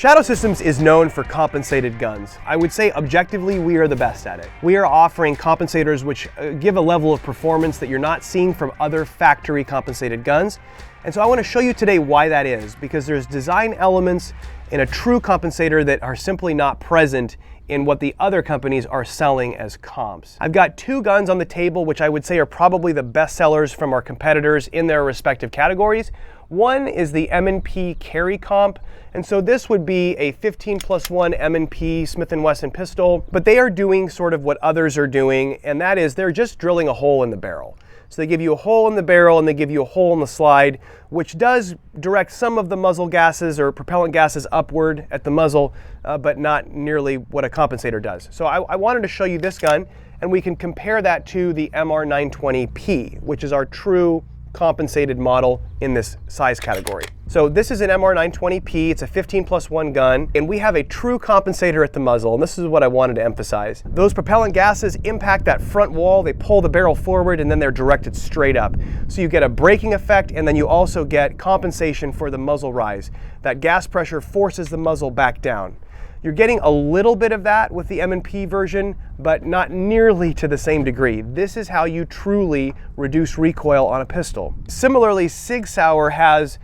Shadow Systems is known for compensated guns. I would say objectively we are the best at it. We are offering compensators which give a level of performance that you're not seeing from other factory compensated guns. And so I want to show you today why that is, because there's design elements in a true compensator that are simply not present in what the other companies are selling as comps. I've got two guns on the table which I would say are probably the best sellers from our competitors in their respective categories. One is the M&P Carry Comp, and so this would be a 15+1 M&P Smith & Wesson pistol, but they are doing sort of what others are doing, and that is they're just drilling a hole in the barrel. So they give you a hole in the barrel and they give you a hole in the slide, which does direct some of the muzzle gases or propellant gases upward at the muzzle, but not nearly what a compensator does. So I wanted to show you this gun, and we can compare that to the MR920P, which is our true compensated model in this size category. So this is an MR920P, it's a 15+1 gun, and we have a true compensator at the muzzle, and this is what I wanted to emphasize. Those propellant gases impact that front wall, they pull the barrel forward, and then they're directed straight up. So you get a braking effect, and then you also get compensation for the muzzle rise. That gas pressure forces the muzzle back down. You're getting a little bit of that with the M&P version, but not nearly to the same degree. This is how you truly reduce recoil on a pistol. Similarly, SIG Sauer has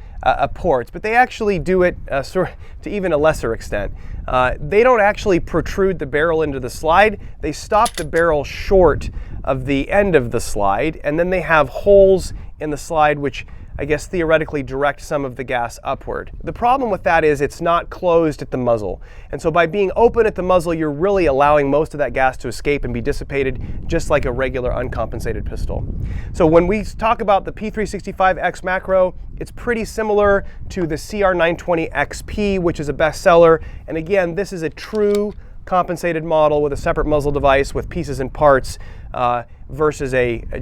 ports, but they actually do it to even a lesser extent. They don't actually protrude the barrel into the slide. They stop the barrel short of the end of the slide, and then they have holes in the slide which I guess theoretically direct some of the gas upward. The problem with that is it's not closed at the muzzle. And so by being open at the muzzle, you're really allowing most of that gas to escape and be dissipated just like a regular uncompensated pistol. So when we talk about the P365X macro, it's pretty similar to the CR920XP, which is a bestseller. And again, this is a true compensated model with a separate muzzle device with pieces and parts versus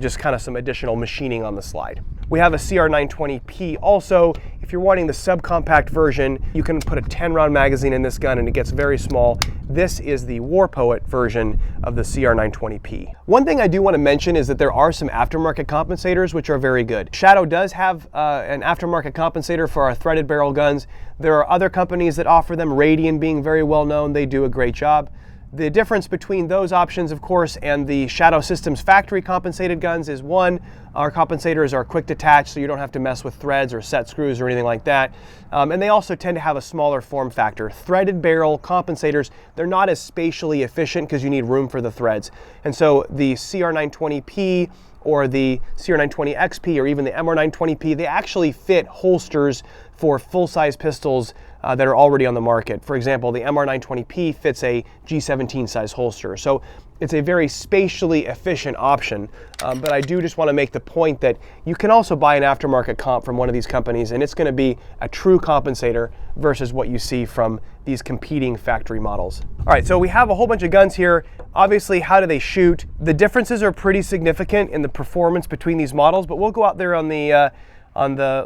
just kind of some additional machining on the slide. We have a CR920P also. If you're wanting the subcompact version, you can put a 10-round magazine in this gun and it gets very small. This is the War Poet version of the CR920P. One thing I do want to mention is that there are some aftermarket compensators which are very good. Shadow does have an aftermarket compensator for our threaded barrel guns. There are other companies that offer them, Radian being very well known. They do a great job. The difference between those options, of course, and the Shadow Systems factory compensated guns is one, our compensators are quick detach, so you don't have to mess with threads or set screws or anything like that. And they also tend to have a smaller form factor. Threaded barrel compensators, they're not as spatially efficient because you need room for the threads. And so the CR920P or the CR920XP or even the MR920P, they actually fit holsters for full-size pistols that are already on the market. For example, the MR920P fits a G17 size holster. So it's a very spatially efficient option, but I do just want to make the point that you can also buy an aftermarket comp from one of these companies, and it's going to be a true compensator versus what you see from these competing factory models. All right, so we have a whole bunch of guns here. Obviously, how do they shoot? The differences are pretty significant in the performance between these models, but we'll go out there on the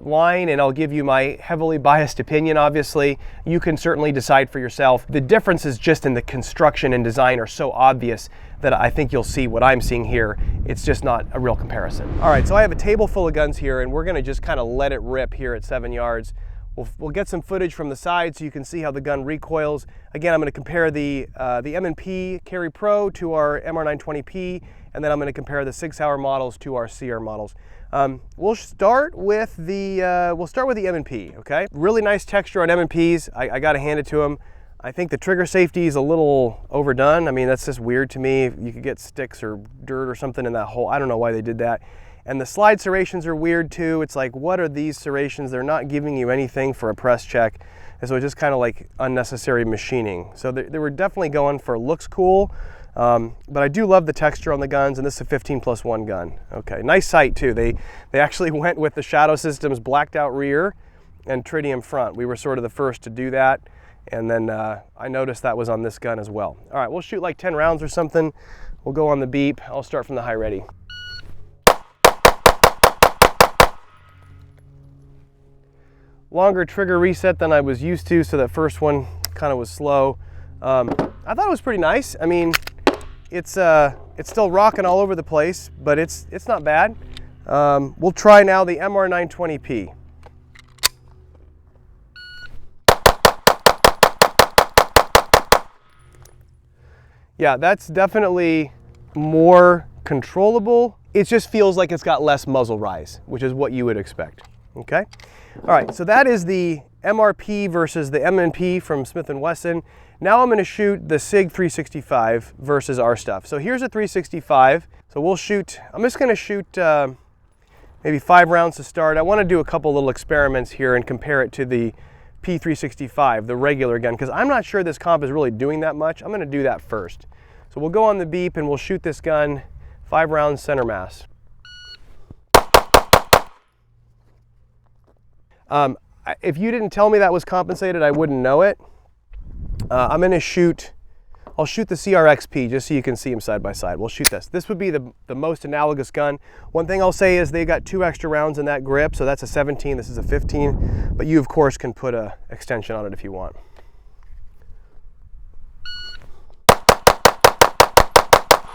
line and I'll give you my heavily biased opinion. Obviously, you can certainly decide for yourself. The differences just in the construction and design are so obvious that I think you'll see what I'm seeing here. It's just not a real comparison. All right, so I have a table full of guns here and we're gonna just kind of let it rip here at 7 yards. We'll get some footage from the side so you can see how the gun recoils. Again, I'm gonna compare the M&P Carry Pro to our MR920P, and then I'm gonna compare the SIG Sauer models to our CR models. We'll start with the M&P, okay? Really nice texture on M&Ps. I gotta hand it to them. I think the trigger safety is a little overdone. I mean, that's just weird to me. You could get sticks or dirt or something in that hole. I don't know why they did that. And the slide serrations are weird too. It's like, what are these serrations? They're not giving you anything for a press check. And so it's just kind of like unnecessary machining. So they were definitely going for looks cool. But I do love the texture on the guns, and this is a 15+1 gun. Okay, nice sight too. They actually went with the Shadow Systems blacked out rear and tritium front. We were sort of the first to do that, and then I noticed that was on this gun as well. All right, we'll shoot like 10 rounds or something. We'll go on the beep. I'll start from the high ready. Longer trigger reset than I was used to, so that first one kind of was slow. I thought it was pretty nice. I mean, it's still rocking all over the place, but it's not bad. We'll try now the MR920P. Yeah, that's definitely more controllable. It just feels like it's got less muzzle rise, which is what you would expect. Okay. All right, so that is the MRP versus the M&P from Smith & Wesson. Now I'm going to shoot the SIG 365 versus our stuff. So here's a 365. So we'll shoot, I'm just going to shoot maybe 5 rounds to start. I want to do a couple little experiments here and compare it to the P365, the regular gun, because I'm not sure this comp is really doing that much. I'm going to do that first. So we'll go on the beep and we'll shoot this gun 5 rounds center mass. If you didn't tell me that was compensated, I wouldn't know it. I'm going to shoot, I'll shoot the CRXP just so you can see them side by side. We'll shoot this. This would be the most analogous gun. One thing I'll say is they got 2 extra rounds in that grip, so that's a 17, this is a 15, but you of course can put a extension on it if you want.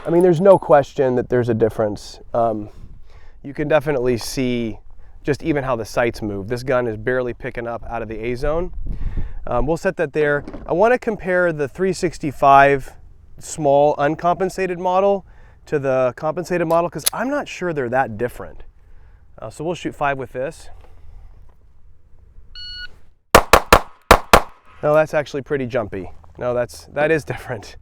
I mean, there's no question that there's a difference. You can definitely see just even how the sights move. This gun is barely picking up out of the A zone. We'll set that there. I want to compare the 365 small uncompensated model to the compensated model because I'm not sure they're that different. So we'll shoot 5 with this. No, that's actually pretty jumpy. No, that is different.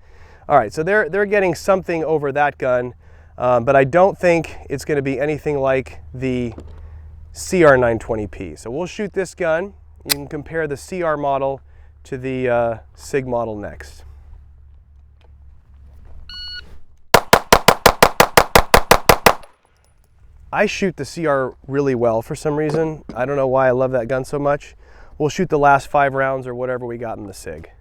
All right, so they're getting something over that gun, but I don't think it's going to be anything like the CR920P. So we'll shoot this gun. You can compare the CR model to the SIG model next. I shoot the CR really well for some reason. I don't know why I love that gun so much. We'll shoot the last 5 rounds or whatever we got in the SIG.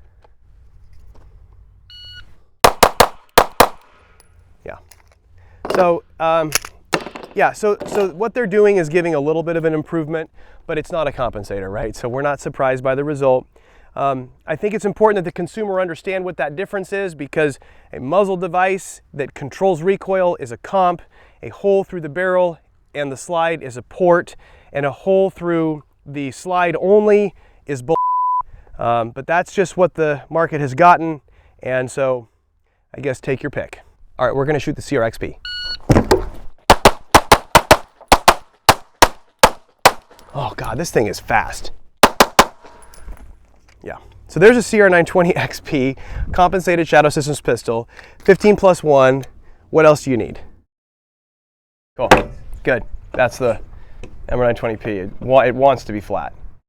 Yeah. So, so what they're doing is giving a little bit of an improvement, but it's not a compensator, right? So we're not surprised by the result. I think it's important that the consumer understand what that difference is because a muzzle device that controls recoil is a comp, a hole through the barrel and the slide is a port, and a hole through the slide only is bull. But that's just what the market has gotten, and so I guess take your pick. All right, we're going to shoot the CRXP. Oh God, this thing is fast. Yeah, so there's a CR920XP, compensated Shadow Systems pistol, 15+1. What else do you need? Cool, good. That's the MR920P. It wants to be flat.